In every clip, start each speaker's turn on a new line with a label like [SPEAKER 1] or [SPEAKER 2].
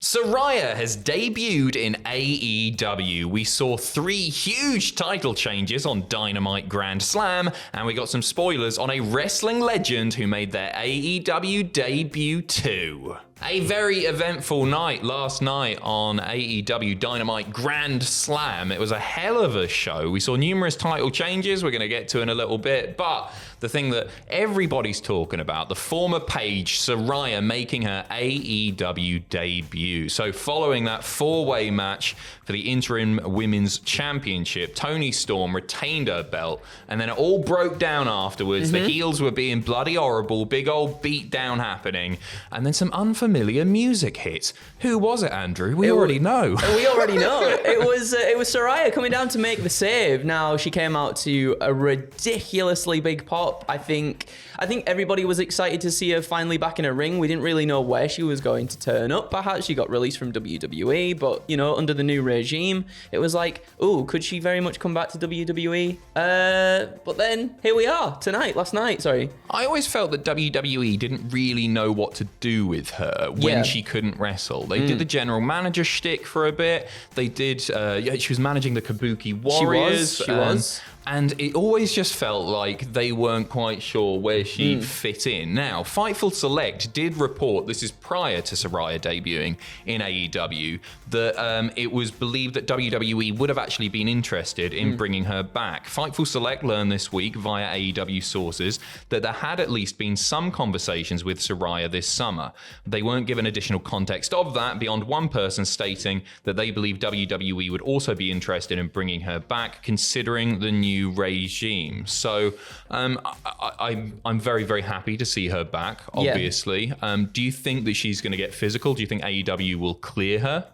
[SPEAKER 1] Saraya has debuted in AEW. We saw 3 huge title changes on Dynamite Grand Slam, and we got some spoilers on a wrestling legend who made their AEW debut too. A very eventful night last night on AEW Dynamite Grand Slam. It was a hell of a show. We saw numerous title changes we're going to get to in a little bit, but the thing that everybody's talking about, the former Paige, Saraya, making her AEW debut. So following that 4-way match for the interim women's championship, Toni Storm retained her belt, and then it all broke down afterwards. The heels were being bloody horrible, big old beat down happening, and then some unfamiliar music hits. Who was it, Andrew? We already know.
[SPEAKER 2] We already know. It was Saraya coming down to make the save. Now, she came out to a ridiculously big pop. I think everybody was excited to see her finally back in a ring. We didn't really know where she was going to turn up. Perhaps she got released from WWE, but under the new regime, it was like, could she very much come back to WWE? But then here we are last night.
[SPEAKER 1] I always felt that WWE didn't really know what to do with her when she couldn't wrestle. They did the general manager shtick for a bit. They did, she was managing the Kabuki Warriors.
[SPEAKER 2] She was.
[SPEAKER 1] And it always just felt like they weren't quite sure where she fit in. Now, Fightful Select did report, this is prior to Saraya debuting in AEW, that it was believed that WWE would have actually been interested in bringing her back. Fightful Select learned this week via AEW sources that there had at least been some conversations with Saraya this summer. They weren't given additional context of that beyond one person stating that they believe WWE would also be interested in bringing her back, considering the new regime. So I'm very, very happy to see her back, obviously. Do you think that she's going to get physical? Do you think AEW will clear her?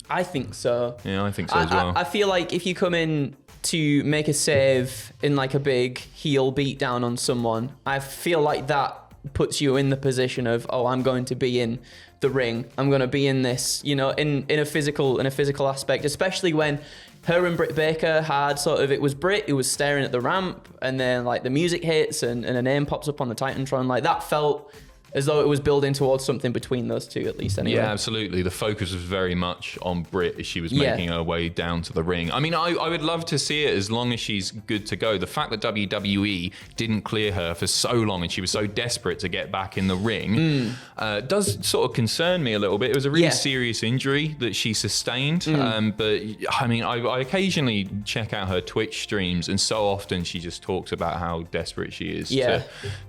[SPEAKER 2] I think so.
[SPEAKER 1] Yeah, I think so as well.
[SPEAKER 2] I feel like if you come in to make a save in like a big heel beatdown on someone, I feel like that puts you in the position of, I'm going to be in the ring. I'm going to be in this, in a physical aspect, especially when her and Britt Baker had it was Britt who was staring at the ramp, and then like the music hits and a name pops up on the Titantron. Like that felt as though it was building towards something between those two, at least anyway.
[SPEAKER 1] Yeah, absolutely. The focus was very much on Britt as she was making her way down to the ring. I mean, I would love to see it as long as she's good to go. The fact that WWE didn't clear her for so long and she was so desperate to get back in the ring does sort of concern me a little bit. It was a really serious injury that she sustained. But I mean, I occasionally check out her Twitch streams, and so often she just talks about how desperate she is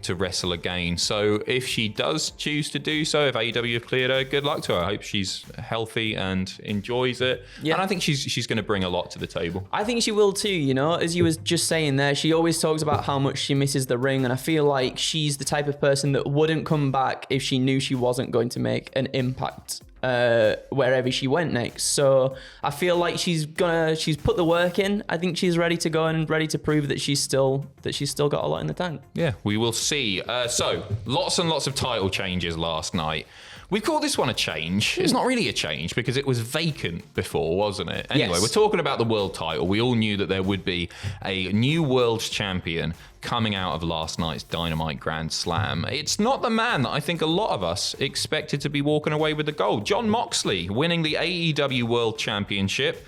[SPEAKER 1] to wrestle again. So if she does choose to do so, if AEW have cleared her, good luck to her. I hope she's healthy and enjoys it. And I think she's going to bring a lot to the table.
[SPEAKER 2] I think she will too, as you was just saying there, she always talks about how much she misses the ring, and I feel like she's the type of person that wouldn't come back if she knew she wasn't going to make an impact wherever she went next. So I feel like she's put the work in. I think she's ready to go and ready to prove that she's still got a lot in the tank.
[SPEAKER 1] Yeah, we will see. So lots and lots of title changes last night. We call this one a change. It's not really a change because it was vacant before, wasn't it? Anyway, we're talking about the world title. We all knew that there would be a new world champion coming out of last night's Dynamite Grand Slam. It's not the man that I think a lot of us expected to be walking away with the gold. Jon Moxley winning the AEW World Championship.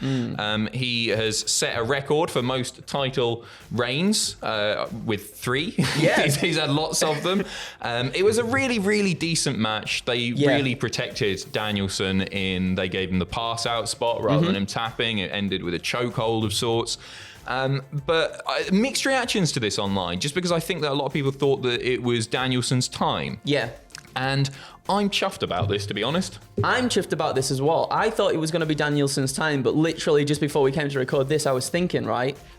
[SPEAKER 1] He has set a record for most title reigns with 3.
[SPEAKER 2] Yeah.
[SPEAKER 1] He's had lots of them. It was a really, really decent match. They really protected Danielson they gave him the pass out spot rather than him tapping. It ended with a chokehold of sorts. But mixed reactions to this online, just because I think that a lot of people thought that it was Danielson's time.
[SPEAKER 2] Yeah.
[SPEAKER 1] And I'm chuffed about this, to be honest.
[SPEAKER 2] I'm chuffed about this as well. I thought it was going to be Danielson's time, but literally just before we came to record this, I was thinking,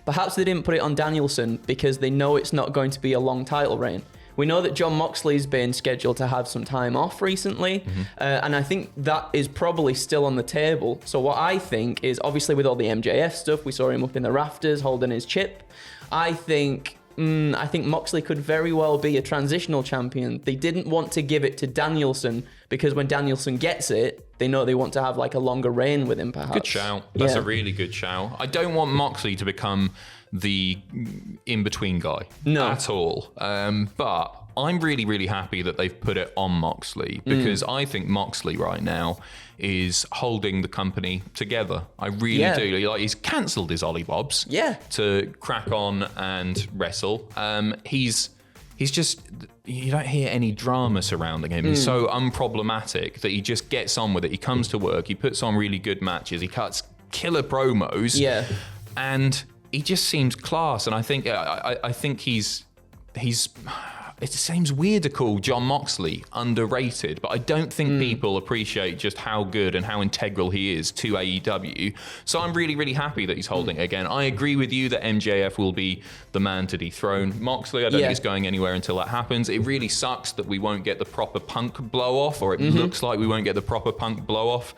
[SPEAKER 2] perhaps they didn't put it on Danielson because they know it's not going to be a long title reign. We know that Jon Moxley's been scheduled to have some time off recently, and I think that is probably still on the table. So what I think is, obviously with all the MJF stuff, we saw him up in the rafters holding his chip. I think Moxley could very well be a transitional champion. They didn't want to give it to Danielson because when Danielson gets it, they know they want to have like a longer reign with him, perhaps.
[SPEAKER 1] Good shout. That's a really good shout. I don't want Moxley to become the in-between guy at all. But I'm really, really happy that they've put it on Moxley because I think Moxley right now is holding the company together. I really do. Like, he's cancelled his Ollie Bobs to crack on and wrestle. He's just, you don't hear any drama surrounding him. He's so unproblematic that he just gets on with it. He comes to work, he puts on really good matches, he cuts killer promos, and he just seems class. And I think he's it seems weird to call Jon Moxley underrated, but I don't think people appreciate just how good and how integral he is to AEW. So I'm really, really happy that he's holding it again. I agree with you that MJF will be the man to dethrone Moxley. I don't think it's going anywhere until that happens. It really sucks that we won't get the proper Punk blow-off, or it looks like we won't get the proper Punk blow-off,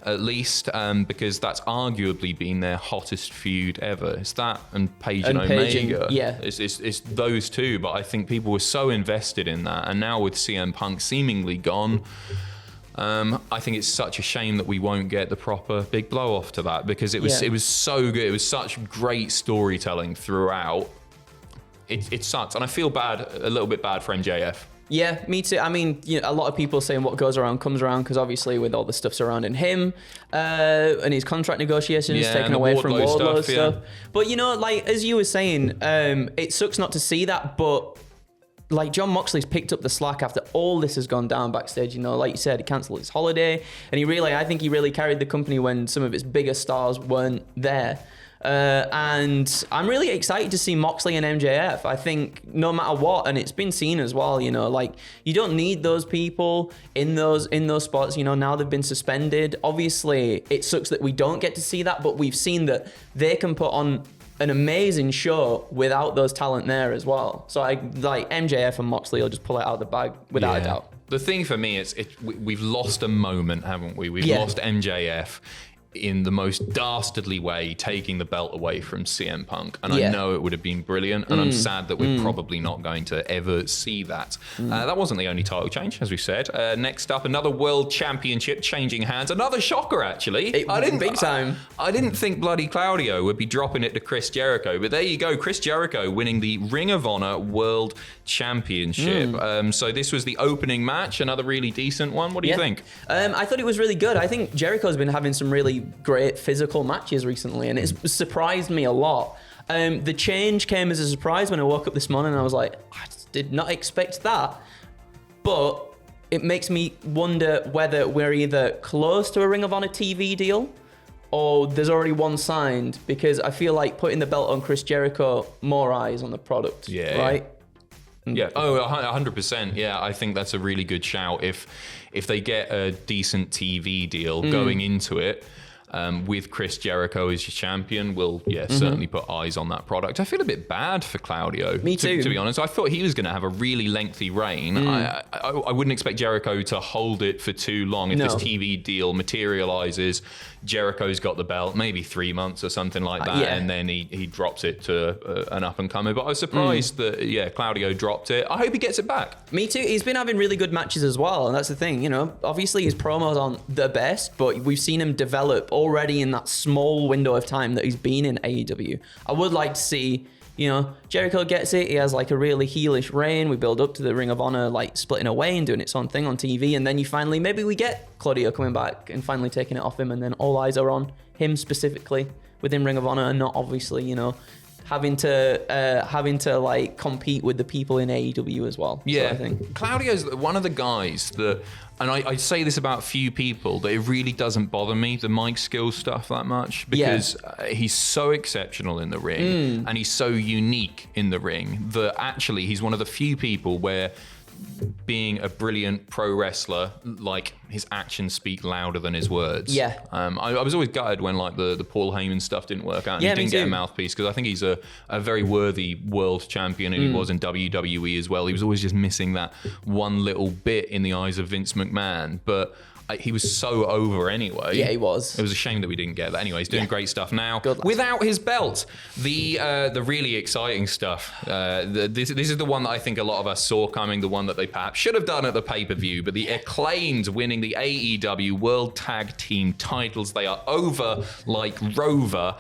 [SPEAKER 1] at least, because that's arguably been their hottest feud ever. It's that and Paige and Omega. It's those two, but I think people were so invested in that, and now with CM Punk seemingly gone, I think it's such a shame that we won't get the proper big blow off to that, because it was so good. It was such great storytelling throughout. It sucks, and I feel a little bit bad for MJF.
[SPEAKER 2] Yeah, me too. I mean, a lot of people saying what goes around comes around, because obviously with all the stuff surrounding him and his contract negotiations taken away from Wardlow stuff. But, like, as you were saying, it sucks not to see that, but like, Jon Moxley's picked up the slack after all this has gone down backstage. Like you said, he cancelled his holiday, and I think he really carried the company when some of its bigger stars weren't there. And I'm really excited to see Moxley and MJF. I think no matter what, and it's been seen as well, like, you don't need those people in those spots. Now they've been suspended. Obviously, it sucks that we don't get to see that, but we've seen that they can put on an amazing show without those talent there as well. So MJF and Moxley will just pull it out of the bag without a doubt.
[SPEAKER 1] The thing for me is we've lost a moment, haven't we? We've lost MJF in the most dastardly way, taking the belt away from CM Punk. And I know it would have been brilliant, and I'm sad that we're probably not going to ever see that. That wasn't the only title change, as we said. Next up, another World Championship changing hands. Another shocker, actually.
[SPEAKER 2] Big time.
[SPEAKER 1] I didn't think bloody Claudio would be dropping it to Chris Jericho, but there you go. Chris Jericho winning the Ring of Honor World Championship. So this was the opening match, another really decent one. What do you think?
[SPEAKER 2] I thought it was really good. I think Jericho's been having some really great physical matches recently, and it's surprised me a lot. The change came as a surprise when I woke up this morning, and I was like, I did not expect that. But it makes me wonder whether we're either close to a Ring of Honor TV deal, or there's already one signed, because I feel like putting the belt on Chris Jericho, more eyes on the product, right?
[SPEAKER 1] Yeah, 100%. Yeah, I think that's a really good shout. If they get a decent TV deal going into it, with Chris Jericho as your champion, we'll certainly put eyes on that product. I feel a bit bad for Claudio.
[SPEAKER 2] Me too.
[SPEAKER 1] To be honest, I thought he was going to have a really lengthy reign. I wouldn't expect Jericho to hold it for too long. If this TV deal materializes, Jericho's got the belt, maybe 3 months or something like that, and then he drops it to an up and comer. But I was surprised that Claudio dropped it. I hope he gets it back.
[SPEAKER 2] Me too. He's been having really good matches as well, and that's the thing. Obviously his promos aren't the best, but we've seen him develop already in that small window of time that he's been in AEW. I would like to see, Jericho gets it. He has like a really heelish reign. We build up to the Ring of Honor like splitting away and doing its own thing on TV, and then maybe we get Claudio coming back and finally taking it off him, and then all eyes are on him specifically within Ring of Honor, and not obviously having to like compete with the people in AEW as well.
[SPEAKER 1] Yeah,
[SPEAKER 2] so I think
[SPEAKER 1] Claudio's one of the guys that, and I say this about few people, that it really doesn't bother me, the mic skill stuff, that much, because he's so exceptional in the ring and he's so unique in the ring that actually he's one of the few people where being a brilliant pro wrestler, like, his actions speak louder than his words. I was always gutted when like the Paul Heyman stuff didn't work out and he didn't get a mouthpiece, because I think he's a very worthy world champion, and he was in WWE as well. He was always just missing that one little bit in the eyes of Vince McMahon. But he was so over anyway.
[SPEAKER 2] Yeah, he was.
[SPEAKER 1] It was a shame that we didn't get that. Anyway, he's doing great stuff now.
[SPEAKER 2] Good.
[SPEAKER 1] Without his belt. The really exciting stuff. This is the one that I think a lot of us saw coming, the one that they perhaps should have done at the pay-per-view, but the Acclaimed winning the AEW World Tag Team titles. They are over like Rover.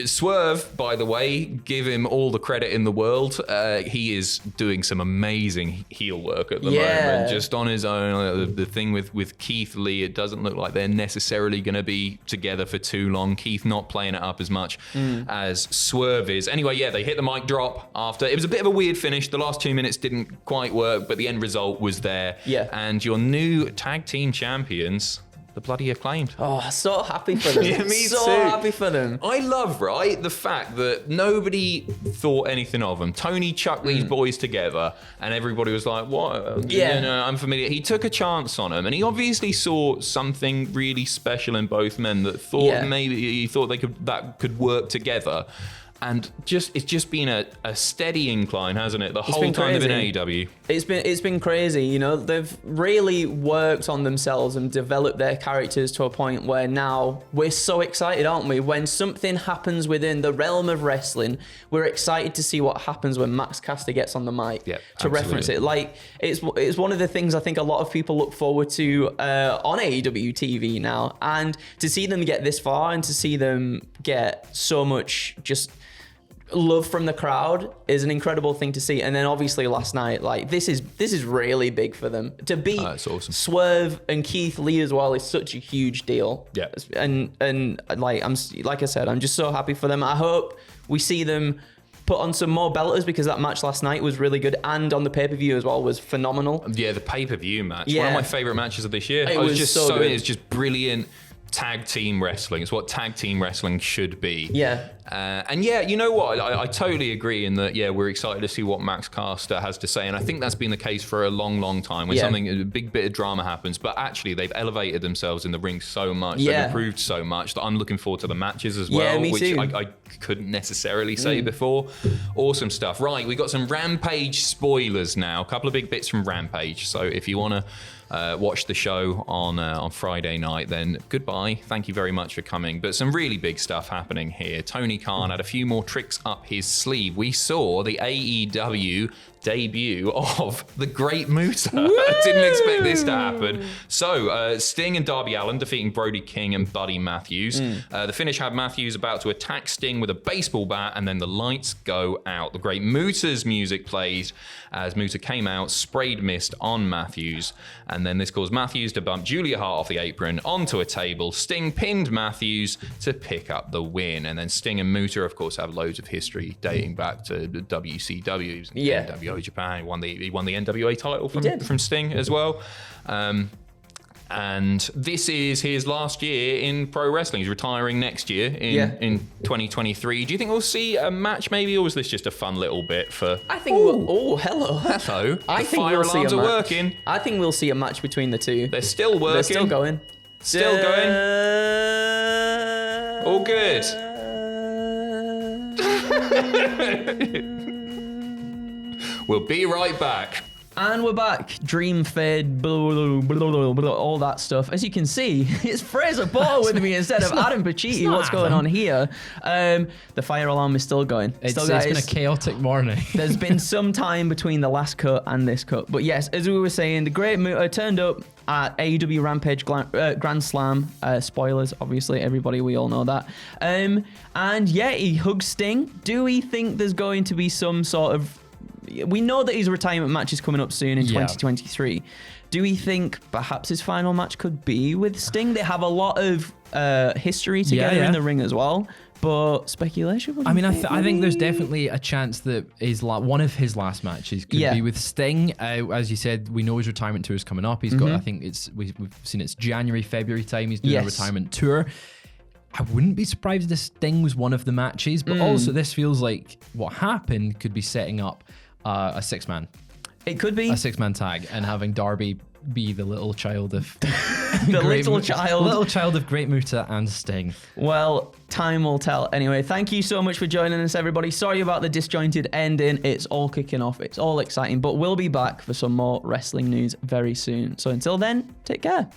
[SPEAKER 1] Swerve, by the way, give him all the credit in the world. He is doing some amazing heel work at the moment, just on his own. The thing with Keith Lee, it doesn't look like they're necessarily going to be together for too long. Keith not playing it up as much as Swerve is. Anyway, yeah, they hit the mic drop after. It was a bit of a weird finish. The last 2 minutes didn't quite work, but the end result was there.
[SPEAKER 2] Yeah.
[SPEAKER 1] And your new tag team champions, the bloody Acclaimed.
[SPEAKER 2] Oh, so happy for them.
[SPEAKER 1] Yeah, me
[SPEAKER 2] so
[SPEAKER 1] too.
[SPEAKER 2] happy for them.
[SPEAKER 1] I love, right, the fact that nobody thought anything of them. Tony chucked these boys together and everybody was like, what?
[SPEAKER 2] Yeah.
[SPEAKER 1] I'm familiar. He took a chance on them and he obviously saw something really special in both men that thought maybe he thought that could work together. And it's just been a steady incline, hasn't it? The whole time they've been AEW.
[SPEAKER 2] It's been crazy, you know. They've really worked on themselves and developed their characters to a point where now we're so excited, aren't we? When something happens within the realm of wrestling, we're excited to see what happens when Max Caster gets on the mic to reference it. Like it's one of the things I think a lot of people look forward to on AEW TV now, and to see them get this far and to see them get so much just love from the crowd is an incredible thing to see. And then obviously last night, like this is really big for them to beat
[SPEAKER 1] awesome.
[SPEAKER 2] Swerve and Keith Lee as well is such a huge deal.
[SPEAKER 1] Yeah.
[SPEAKER 2] And like I said, I'm just so happy for them. I hope we see them put on some more belters because that match last night was really good, and on the pay-per-view as well was phenomenal.
[SPEAKER 1] Yeah, the pay-per-view match, one of my favorite matches of this year.
[SPEAKER 2] It was just so good.
[SPEAKER 1] It's just brilliant tag team wrestling. It's what tag team wrestling should be.
[SPEAKER 2] Yeah.
[SPEAKER 1] And yeah, you know what? I totally agree in that, we're excited to see what Max Caster has to say. And I think that's been the case for a long, long time when a big bit of drama happens. But actually, they've elevated themselves in the ring so much. They've improved so much that I'm looking forward to the matches as well,
[SPEAKER 2] me
[SPEAKER 1] which
[SPEAKER 2] too.
[SPEAKER 1] I couldn't necessarily say before. Awesome stuff. Right, we got some Rampage spoilers now. A couple of big bits from Rampage. So if you want to watch the show on Friday night, then goodbye. Thank you very much for coming. But some really big stuff happening here. Tony Khan had a few more tricks up his sleeve. We saw the AEW debut of the Great Muta. I didn't expect this to happen. So Sting and Darby Allin defeating Brody King and Buddy Matthews. The finish had Matthews about to attack Sting with a baseball bat, and then the lights go out. The Great Muta's music plays as Muta came out, sprayed mist on Matthews, and then this caused Matthews to bump Julia Hart off the apron onto a table. Sting pinned Matthews to pick up the win, and then Sting and Muta, of course, have loads of history dating back to WCW. NWO Japan. He won the NWA title from Sting as well. And this is his last year in pro wrestling. He's retiring next year in 2023. Do you think we'll see a match maybe, or was this just a fun little bit for...
[SPEAKER 2] I think hello.
[SPEAKER 1] Hello.
[SPEAKER 2] I
[SPEAKER 1] the
[SPEAKER 2] think
[SPEAKER 1] fire
[SPEAKER 2] we'll see a
[SPEAKER 1] alarms are
[SPEAKER 2] match.
[SPEAKER 1] working.
[SPEAKER 2] I think we'll see a match between the two.
[SPEAKER 1] They're still working.
[SPEAKER 2] They're still going.
[SPEAKER 1] Still going. All good. We'll be right back.
[SPEAKER 2] And we're back. Dream fade, blah, blah, blah, all that stuff. As you can see, it's Fraser Ball with me instead of Adam Pacitti. What's going on here? The fire alarm is still going.
[SPEAKER 3] It's been a chaotic morning.
[SPEAKER 2] There's been some time between the last cut and this cut. But yes, as we were saying, the Great Muta turned up at AEW Rampage Grand Slam. Spoilers, obviously, everybody, we all know that. And yeah, he hugs Sting. Do we think there's going to be some sort of... We know that his retirement match is coming up soon in 2023. Do we think perhaps his final match could be with Sting? They have a lot of history together in the ring as well. But speculation.
[SPEAKER 3] I think there's definitely a chance that one of his last matches could be with Sting. As you said, we know his retirement tour is coming up. He's got, I think we've seen it's January, February time. He's doing a retirement tour. I wouldn't be surprised if Sting was one of the matches, but also this feels like what happened could be setting up a six-man.
[SPEAKER 2] It could be
[SPEAKER 3] a six-man tag, and having Darby be the little child of
[SPEAKER 2] little child
[SPEAKER 3] of Great Muta and Sting.
[SPEAKER 2] Well, time will tell. Anyway, thank you so much for joining us, everybody. Sorry about the disjointed ending. It's all kicking off. It's all exciting, but we'll be back for some more wrestling news very soon. So until then, take care.